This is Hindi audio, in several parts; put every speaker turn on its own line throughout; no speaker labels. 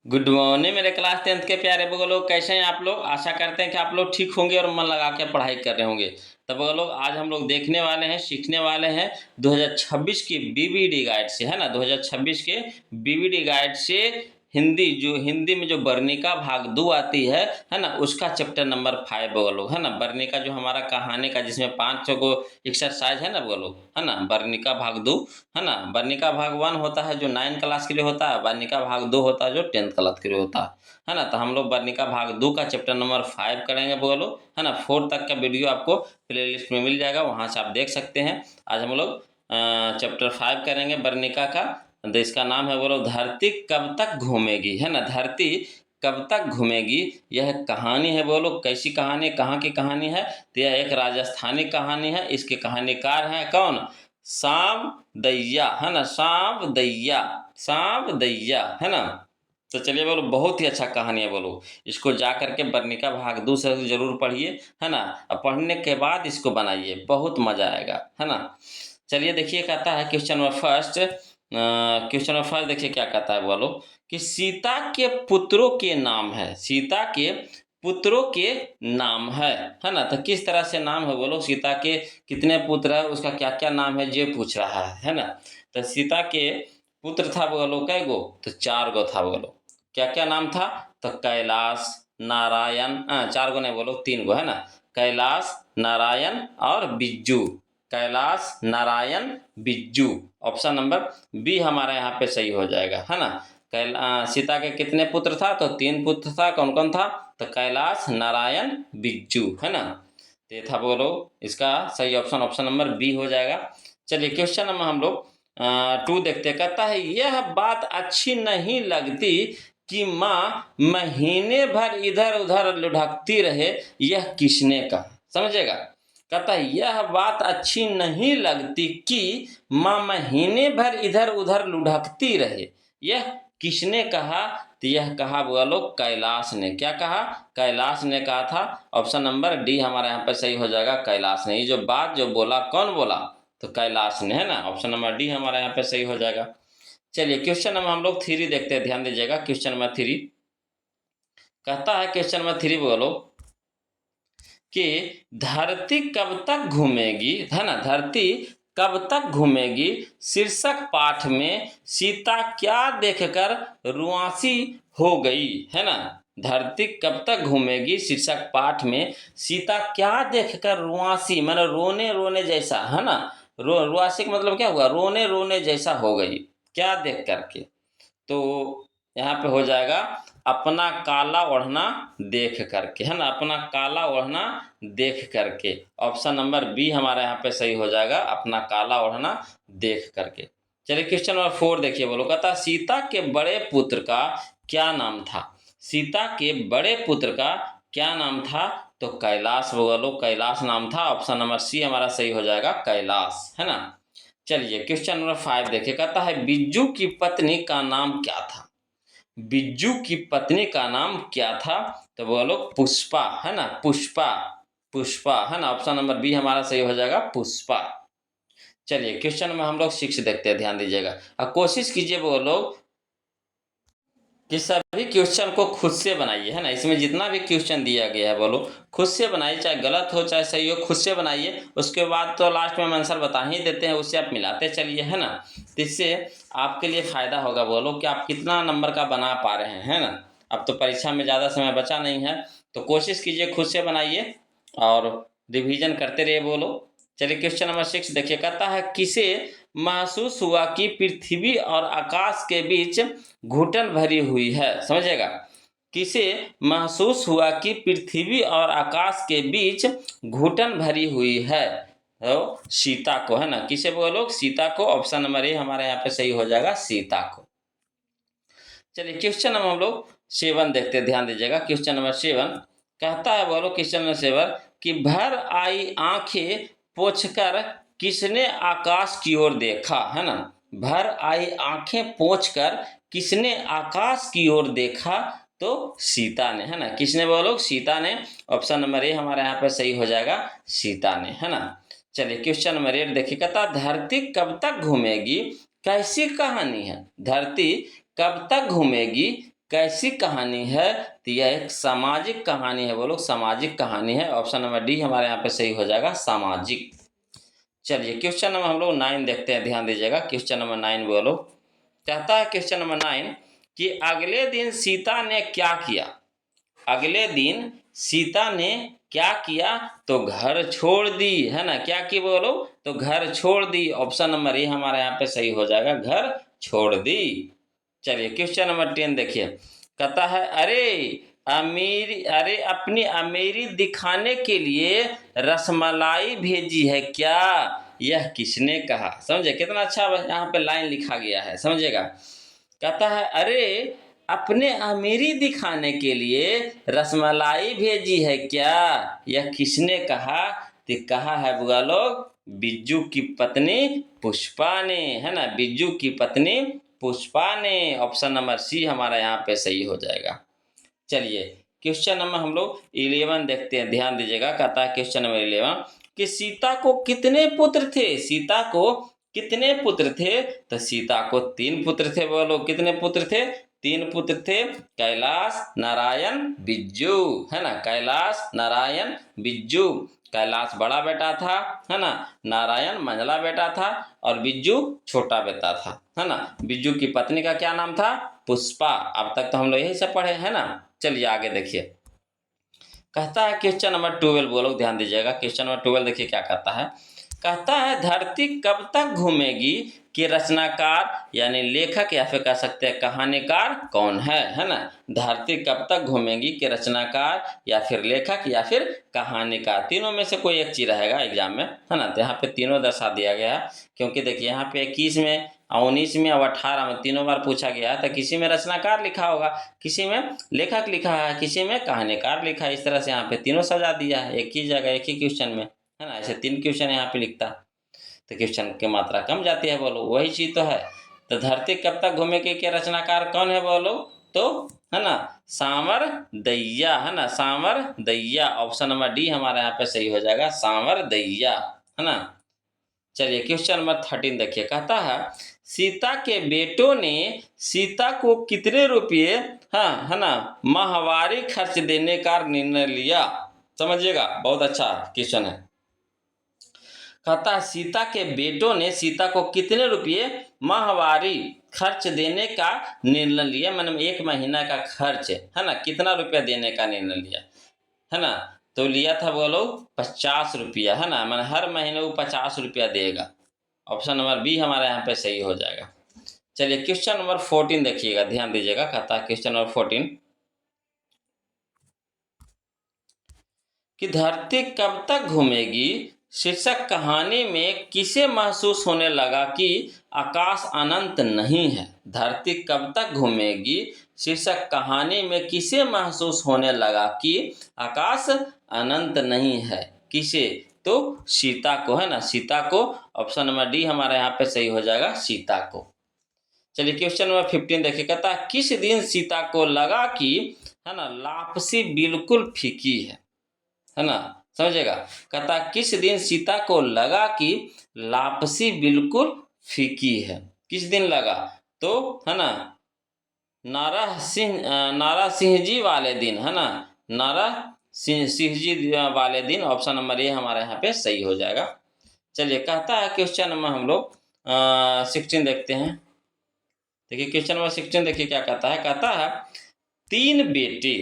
गुड मॉर्निंग मेरे क्लास 10th के प्यारे बगो लोग, कैसे हैं आप लोग। आशा करते हैं कि आप लोग ठीक होंगे और मन लगा के पढ़ाई कर रहे होंगे। तब बगो लोग आज हम लोग देखने वाले हैं, सीखने वाले हैं 2026 की बीबीडी गाइड से, है ना। 2026 के बीबीडी गाइड से हिंदी में जो वर्णिका भाग 2 आती है ना, उसका चैप्टर नंबर 5 बगो लोग, है ना। वर्णिका जो हमारा कहानी का, जिसमें 500 को एक्सरसाइज है ना बगो लोग, है ना। वर्णिका भाग 2, है ना। वर्णिका भाग 1 होता है जो 9 क्लास के लिए होता है, वर्णिका भाग 2 होता है जो 10th क्लास के लिए होता है ना। तो हम लोग वर्णिका भाग 2 का चैप्टर नंबर 5 करेंगे बोलो, है ना। 4 तक का वीडियो आपको प्लेलिस्ट में मिल जाएगा, वहाँ से आप देख सकते हैं। आज हम लोग चैप्टर 5 करेंगे वर्णिका का। तो इसका नाम है बोलो, धरती कब तक घूमेगी, है ना। धरती कब तक घूमेगी, यह कहानी है बोलो। कैसी कहानी, कहाँ की कहानी है? तो यह एक राजस्थानी कहानी है। इसके कहानीकार हैं कौन? सांप दैया, है ना। सांप दैया, सांप दैया, है ना। तो चलिए बोलो, बहुत ही अच्छा कहानी है बोलो। इसको जा करके वर्णिका भाग 2 से जरूर पढ़िए, है ना। अब पढ़ने के बाद इसको बनाइए, बहुत मजा आएगा, है ना। चलिए देखिए, कहता है question number first. Question number first देखिए क्या कहता है बोलो, कि सीता के पुत्रों के नाम है। सीता के पुत्रों के नाम है ना। तो किस तरह से नाम है बोलो, सीता के कितने पुत्र है, उसका क्या क्या नाम है, ये पूछ रहा है ना। तो सीता के पुत्र था बोलो कै गो, तो 4 गो था बोलो। क्या क्या नाम था? तो कैलाश, नारायण, 4 गो नहीं बोलो, 3 गो, है ना। कैलाश, नारायण और बिज्जू। कैलाश, नारायण, बिज्जू। ऑप्शन नंबर बी हमारा यहाँ पे सही हो जाएगा, है ना। सीता के कितने पुत्र था? तो 3 पुत्र था। कौन कौन था? तो कैलाश, नारायण, बिज्जू, है ना। तो ये था बोलो, इसका सही ऑप्शन ऑप्शन नंबर बी हो जाएगा। चलिए क्वेश्चन नंबर हम लोग 2 देखते। कहता है, यह बात अच्छी नहीं लगती कि माँ महीने भर इधर उधर लुढ़कती रहे, यह किसने कहा? समझेगा। कहता है, यह बात अच्छी नहीं लगती कि माँ महीने भर इधर उधर लुढ़कती रहे, यह किसने कहा? तो यह कहा बोलो कैलाश ने। क्या कहा? कैलाश ने कहा था। ऑप्शन नंबर डी हमारे यहाँ पे सही हो जाएगा, कैलाश ने। ये जो बात जो बोला, कौन बोला? तो कैलाश ने, है ना। ऑप्शन नंबर डी हमारे यहाँ पे सही हो जाएगा। चलिए क्वेश्चन नंबर हम लोग 3 देखते हैं, ध्यान दीजिएगा। क्वेश्चन नंबर 3 कहता है, क्वेश्चन नंबर 3 बोलो कि धरती कब तक घूमेगी, है ना। धरती कब तक घूमेगी शीर्षक पाठ में सीता क्या देखकर रुआंसी हो गई, है ना। धरती कब तक घूमेगी शीर्षक पाठ में सीता क्या देखकर रुआंसी, मतलब रोने रोने जैसा, है ना। रुआंसी का मतलब क्या हुआ? रोने रोने जैसा हो गई, क्या देख करके। तो यहाँ पे हो जाएगा अपना काला ओढ़ना देख करके, है ना। अपना काला ओढ़ना देख करके। ऑप्शन नंबर बी हमारा यहाँ पे सही हो जाएगा, अपना काला ओढ़ना देख करके। चलिए क्वेश्चन नंबर 4 देखिए बोलो। कहता, सीता के बड़े पुत्र का क्या नाम था? सीता के बड़े पुत्र का क्या नाम था? तो कैलाश बोलो, कैलाश नाम था। ऑप्शन नंबर सी हमारा सही हो जाएगा, कैलाश, है ना। चलिए क्वेश्चन नंबर 5 देखिए। कहता है, बिज्जू की पत्नी का नाम क्या था? बिज्जू की पत्नी का नाम क्या था? तो बोलो पुष्पा, है ना। पुष्पा, पुष्पा, है ना। ऑप्शन नंबर बी हमारा सही हो जाएगा, पुष्पा। चलिए क्वेश्चन में हम लोग 6 देखते हैं, ध्यान दीजिएगा। और कोशिश कीजिए वो लोग कि सभी क्वेश्चन को खुद से बनाइए, है ना। इसमें जितना भी क्वेश्चन दिया गया है बोलो, खुद से बनाइए, चाहे गलत हो चाहे सही हो, खुद से बनाइए। उसके बाद तो लास्ट में हम आंसर बता ही देते हैं, उससे आप मिलाते चलिए, है ना। तो इससे आपके लिए फ़ायदा होगा बोलो, कि आप कितना नंबर का बना पा रहे हैं, है ना। अब तो परीक्षा में ज़्यादा समय बचा नहीं है, तो कोशिश कीजिए खुद से बनाइए और रिवीजन करते रहिए बोलो। चलिए क्वेश्चन नंबर 6 देखिए। कहता है, किसे महसूस हुआ कि पृथ्वी और आकाश के बीच घुटन भरी हुई है? समझेगा। किसे महसूस हुआ कि पृथ्वी और आकाश के बीच घुटन भरी हुई है? तो सीता को, है ना। किसे बोलो? सीता को। ऑप्शन नंबर ए हमारे यहाँ पे सही हो जाएगा, सीता को। चलिए क्वेश्चन नंबर हम लोग 7 देखते हैं, ध्यान दीजिएगा। क्वेश्चन नंबर 7 कहता है बोलो, क्वेश्चन नंबर 7 कि भर आई आंखें पोंछकर किसने आकाश की ओर देखा, है ना। भर आई आंखें पोंछकर किसने आकाश की ओर देखा? तो सीता ने, है ना। किसने बोलो? सीता ने। ऑप्शन नंबर ए हमारे यहाँ पे सही हो जाएगा, सीता ने, है ना। चलिए क्वेश्चन नंबर 8 देखिए। कहता, धरती कब तक घूमेगी, कैसी कहानी है? धरती कब तक घूमेगी, कैसी कहानी है? तो यह एक सामाजिक कहानी है। बोलो सामाजिक कहानी है। ऑप्शन नंबर डी हमारे यहाँ पे सही हो जाएगा, सामाजिक। चलिए क्वेश्चन नंबर हम लोग 9 देखते हैं, ध्यान दीजिएगा। क्वेश्चन नंबर 9 बोलो, कहता है क्वेश्चन नंबर 9 कि अगले दिन सीता ने क्या किया? अगले दिन सीता ने क्या किया? तो घर छोड़ दी, है ना। क्या की बोलो? तो घर छोड़ दी। ऑप्शन नंबर ए हमारे यहाँ पे सही हो जाएगा, घर छोड़ दी। चलिए क्वेश्चन नंबर 10 देखिए, कहता है अरे अपनी अमीरी दिखाने के लिए रसमलाई भेजी है क्या? यह किसने कहा? समझे कितना अच्छा यहाँ पे लाइन लिखा गया है, समझेगा। कहता है अरे अपने अमीरी दिखाने के लिए रसमलाई भेजी है क्या? यह किसने कहा? तो कहा है बुआ लोग, बिज्जू की पत्नी पुष्पा ने, है ना। बिज्जू की पत्नी पुष्पा ने। ऑप्शन नंबर सी हमारा यहाँ पे सही हो जाएगा। चलिए क्वेश्चन नंबर हम लोग 11 देखते हैं, ध्यान दीजिएगा। कहता है क्वेश्चन नंबर 11 कि सीता को कितने पुत्र थे? सीता को कितने पुत्र थे? तो सीता को 3 पुत्र थे। बोलो कितने पुत्र थे? 3 पुत्र थे, कैलाश, नारायण, बिज्जू, है ना। कैलाश, नारायण, बिज्जू। कैलाश बड़ा बेटा था, है ना। नारायण मंझला बेटा था और बिज्जू छोटा बेटा था, है ना। बिज्जू की पत्नी का क्या नाम था? पुष्पा। अब तक तो हम लोग यही सब पढ़े, है ना। चलिए आगे देखिए, कहता है क्वेश्चन नंबर 12 बोलो, ध्यान दीजिएगा। क्वेश्चन नंबर 12 देखिए क्या कहता है। कहता है धरती कब तक घूमेगी कि रचनाकार यानी लेखक या फिर कह सकते हैं कहानीकार कौन है ना। धरती कब तक घूमेगी कि रचनाकार या फिर लेखक या फिर कहानीकार, तीनों में से कोई एक चीज रहेगा एग्जाम में, है ना। तो यहाँ पे तीनों दर्शा दिया गया है, क्योंकि देखिए यहाँ पे 21 में, 19 में और 18 में तीनों बार पूछा गया है। तो किसी में रचनाकार लिखा होगा, किसी में लेखक लिखा है, किसी में कहानीकार लिखा है। इस तरह से यहाँ पे तीनों सजा दिया है एक ही जगह एक ही क्वेश्चन में, है ना। ऐसे 3 क्वेश्चन यहाँ पे लिखता तो क्वेश्चन की मात्रा कम जाती है। बोलो वही चीज तो है। तो धरती कब तक घूमेगी के रचनाकार कौन है? बोलो तो, है ना, सांवर दैया, है ना। सांवर दैया। ऑप्शन नंबर डी हमारे यहाँ पे सही हो जाएगा, सांवर दैया, है ना। चलिए क्वेश्चन नंबर 13 देखिए, कहता है सीता के बेटों ने सीता को कितने रुपये, हाँ, है ना, माहवारी खर्च देने का निर्णय लिया? समझिएगा, बहुत अच्छा क्वेश्चन है। कहता है सीता के बेटों ने सीता को कितने रुपये माहवारी खर्च देने का निर्णय लिया? मतलब 1 महीना का खर्च, है ना, कितना रुपया देने का निर्णय लिया, है ना। तो लिया था बोलो 50 रुपया, है ना। मैंने हर महीने वो 50 रुपया देगा। ऑप्शन नंबर बी हमारे यहाँ पे सही हो जाएगा। चलिए क्वेश्चन नंबर 14 देखिएगा, ध्यान दीजिएगा। कहता है क्वेश्चन नंबर 14 कि धरती कब तक घूमेगी शीर्षक कहानी में किसे महसूस होने लगा कि आकाश अनंत नहीं है? धरती कब तक घूमेगी शीर्षक कहानी में किसे महसूस होने लगा कि आकाश अनंत नहीं है? किसे? तो सीता को, है ना, सीता को। ऑप्शन नंबर डी हमारे यहाँ पे सही हो जाएगा, सीता को। चलिए क्वेश्चन नंबर 15 देखिए, कहता है किस दिन सीता को लगा कि, है ना, लापसी बिल्कुल फीकी है ना। समझेगा। कहता किस दिन सीता को लगा कि लापसी बिल्कुल फीकी है? किस दिन लगा? तो, है ना, नारा सिंह जी वाले दिन, है ना। नारा सिंह जी वाले दिन। ऑप्शन नंबर ए हमारे यहाँ पे सही हो जाएगा। चलिए कहता है क्वेश्चन नंबर हम लोग 16 देखते हैं। देखिए क्वेश्चन नंबर 16 देखिए क्या कहता है। कहता है 3 बेटे,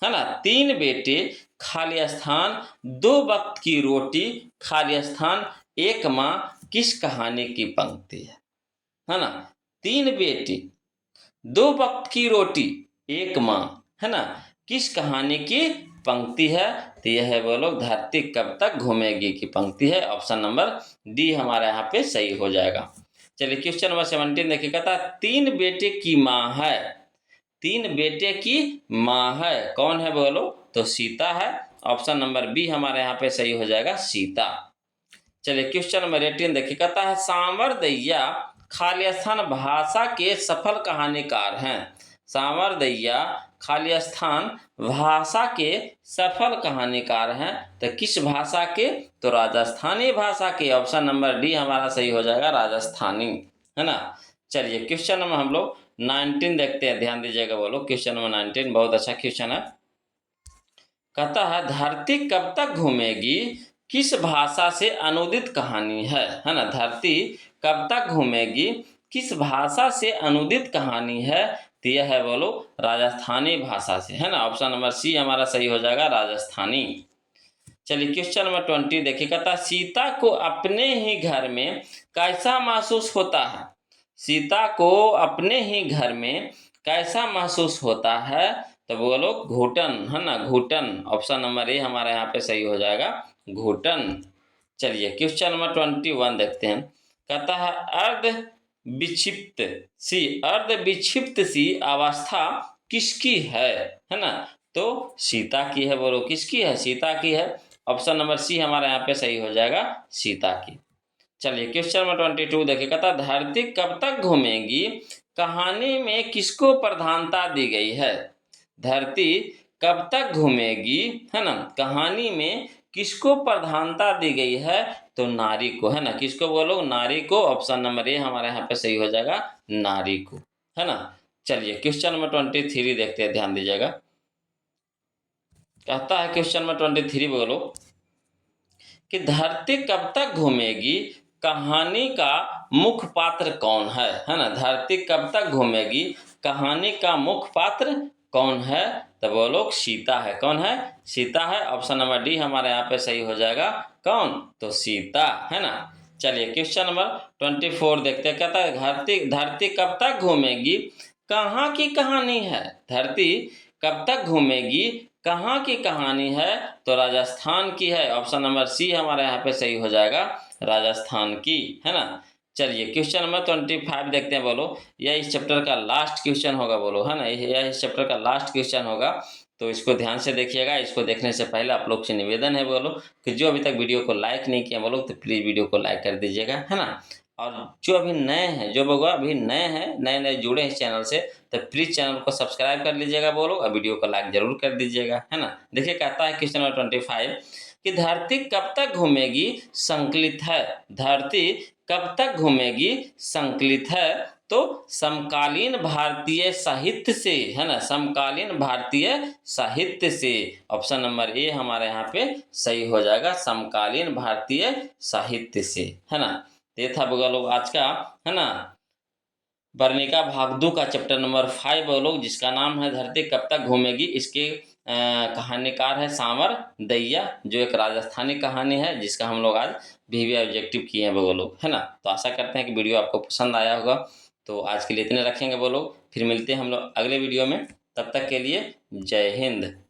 है ना, 3 बेटे, खाली स्थान, 2 वक्त की रोटी, खाली स्थान, 1 माँ, किस कहानी की पंक्ति है ना। 3 बेटी, 2 वक्त की रोटी, 1 माँ, है ना, किस कहानी की पंक्ति है? तो यह है बोलो धरती कब तक घूमेगी की पंक्ति है। ऑप्शन नंबर डी हमारे यहाँ पे सही हो जाएगा। चलिए क्वेश्चन नंबर 17 देखिए, कहता 3 बेटे की माँ है, 3 बेटे की माँ है, कौन है बोलो? तो सीता है। ऑप्शन नंबर बी हमारे यहाँ पे सही हो जाएगा, सीता। चलिए क्वेश्चन नंबर 18 देखिए, कहता है सांवर दैया खाली स्थान भाषा के सफल कहानीकार हैं। सांवर दैया खाली स्थान भाषा के सफल कहानीकार हैं। तो किस भाषा के? तो राजस्थानी भाषा के। ऑप्शन नंबर डी हमारा सही हो जाएगा, राजस्थानी, है ना। चलिए क्वेश्चन नंबर हम लोग 19 देखते हैं, ध्यान दीजिएगा बोलो। क्वेश्चन नंबर 19 बहुत अच्छा क्वेश्चन है। कहता है धरती कब तक घूमेगी, किस भाषा से अनुदित कहानी है ना। धरती कब तक घूमेगी, किस भाषा से अनुदित कहानी है, तो यह है बोलो राजस्थानी भाषा से, है ना। ऑप्शन नंबर सी हमारा सही हो जाएगा, राजस्थानी। चलिए क्वेश्चन नंबर 20 देखिए। कहता सीता को अपने ही घर में कैसा महसूस होता है, सीता को अपने ही घर में कैसा महसूस होता है, तो बोलो घुटन, है ना, घुटन। ऑप्शन नंबर ए हमारा यहाँ पे सही हो जाएगा, घुटन। चलिए क्वेश्चन नंबर 21 देखते हैं। कहता है अर्ध विक्षिप्त सी अवस्था किसकी है ना। तो सीता की है, बोलो किसकी है, सीता की है। ऑप्शन नंबर सी हमारा यहाँ पे सही हो जाएगा, सीता की। चलिए क्वेश्चन नंबर 22 देखिए। कहता धरती कब तक घूमेगी, कहानी में किसको प्रधानता दी गई है। धरती कब तक घूमेगी, है ना, कहानी में किसको प्रधानता दी गई है, तो नारी को, है ना। किसको बोलो, नारी को। ऑप्शन नंबर ए हमारे यहाँ पे सही हो जाएगा, नारी को, है ना। चलिए क्वेश्चन नंबर 23 देखते हैं, ध्यान दीजिएगा। कहता है क्वेश्चन नंबर 23 बोलो कि धरती कब तक घूमेगी, कहानी का मुख्य पात्र कौन है ना। धरती कब तक घूमेगी, कहानी का मुख्य पात्र कौन है, तो बोलो सीता है। कौन है, सीता है। ऑप्शन नंबर डी हमारे यहाँ पे सही हो जाएगा, कौन, तो सीता, है ना। चलिए क्वेश्चन नंबर 24 देखते हैं। कहता है धरती कब तक घूमेगी, कहाँ की कहानी है। धरती कब तक घूमेगी, कहाँ की कहानी है, तो राजस्थान की है। ऑप्शन नंबर सी हमारे यहाँ पे सही हो जाएगा, राजस्थान की, है ना। चलिए क्वेश्चन नंबर 25 देखते हैं। बोलो यह इस चैप्टर का लास्ट क्वेश्चन होगा, बोलो, है ना, यह इस चैप्टर का लास्ट क्वेश्चन होगा, तो इसको ध्यान से देखिएगा। इसको देखने से पहले आप लोग से निवेदन है बोलो कि जो अभी तक वीडियो को लाइक नहीं किया बोलो, तो प्लीज़ वीडियो को लाइक कर दीजिएगा, है ना। और जो अभी नए हैं, जो लोग अभी नए हैं, नए जुड़े हैं इस चैनल से, तो प्लीज़ चैनल को सब्सक्राइब कर लीजिएगा बोलो, और वीडियो को लाइक जरूर कर दीजिएगा, है ना। देखिए कहता है क्वेश्चन नंबर 25 कि धरती कब तक घूमेगी, संकलित है। धरती कब तक घूमेगी, संकलित है, तो समकालीन भारतीय साहित्य से, है ना, समकालीन भारतीय साहित्य से। ऑप्शन नंबर ए हमारे यहाँ पे सही हो जाएगा, समकालीन भारतीय साहित्य से, है ना। ये था लोग आज का, है ना, वर्णिका भाग 2 का चैप्टर नंबर 5 लोग, जिसका नाम है धरती कब तक घूमेगी। इसके कहानीकार है सांवर दैया, जो एक राजस्थानी कहानी है, जिसका हम लोग आज वीवी ऑब्जेक्टिव किए हैं वो लोग, है ना। तो आशा करते हैं कि वीडियो आपको पसंद आया होगा। तो आज के लिए इतने रखेंगे वो लोग, फिर मिलते हैं हम लोग अगले वीडियो में। तब तक के लिए जय हिंद।